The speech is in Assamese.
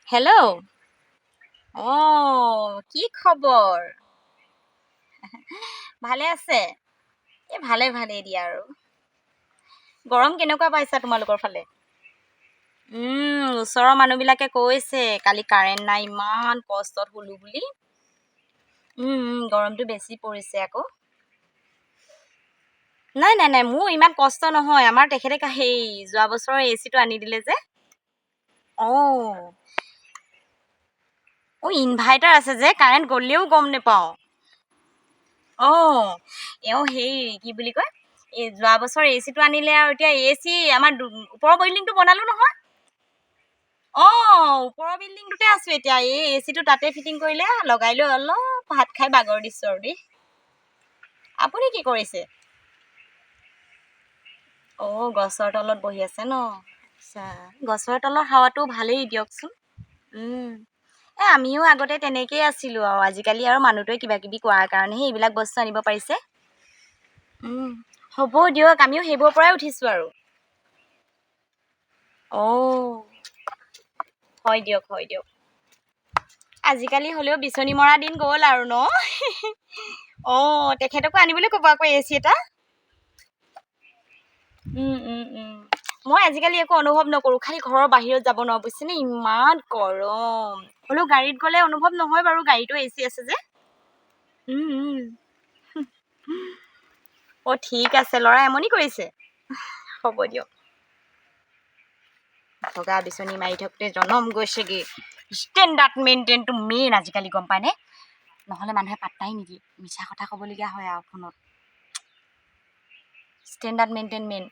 হেল্ল'। কি খবৰ? ভালে আছে? ভালেই দিয়া আৰু। গৰম কেনেকুৱা পাইছা তোমালোকৰ ফালে? ওচৰৰ মানুহবিলাকে কৈছে কালি কাৰেণ্ট নাই ইমান কষ্টত শুলো বুলি। গৰমটো বেছি পৰিছে আকৌ। নাই মোৰ ইমান কষ্ট নহয়। আমাৰ তেখেতে সেই যোৱা বছৰৰ এচিটো আনি দিলে যে। অ'। ইনভাৰ্টাৰ আছে যে কাৰেণ্ট গ'লেও গম নেপাওঁ। এওঁ সেই কি বুলি কয় যোৱা বছৰ এচিটো আনিলে আৰু এতিয়া এচি আমাৰ ওপৰৰ বিল্ডিংটো বনালো নহয়। ওপৰৰ বিল্ডিংটোতে আছো এতিয়া এই এচিটো তাতে ফিটিং কৰিলে লগাই লৈ অলপ ভাত খাই বাগৰ দিছো আৰু দেই। আপুনি কি কৰিছে? গছৰ তলত বহি আছে ন? আচ্ছা, গছৰ তলৰ হাৱাটো ভালেই দিয়কচোন। উম। আমিও আগতে তেনেকেই আছিলো আৰু আজিকালি আৰু মানুহটোৱে কিবা কিবি কোৱাৰ কাৰণেহে এইবিলাক বস্তু আনিব পাৰিছে। হ'ব দিয়ক আমিও সেইবোৰৰ পৰাই উঠিছো আৰু। হয় দিয়ক। আজিকালি হ'লেও বিচনী মৰা দিন গ'ল আৰু ন? তেখেতকো আনিবলৈ ক'ব আকৌ এচি এটা। মই আজিকালি একো অনুভৱ নকৰো খালি ঘৰৰ বাহিৰত যাব নোৱাৰো বুজিছেনে ইমান গৰম। হ'লেও গাড়ীত গ'লে অনুভৱ নহয় বাৰু গাড়ীতো এচি আছে যে। উম। ঠিক আছে ল'ৰাই আমনি কৰিছে। হ'ব দিয়ক। বগা বিচনী মাৰি থাকোতে জনম গৈছেগে। ষ্টেণ্ডাৰ্ড মেইনটেইনটো মেইন আজিকালি গম পায়নে? নহ'লে মানুহে পাত্তাই নিদিয়ে। মিছা কথা ক'বলগীয়া হয় আৰু ফোনত। Standard maintain main.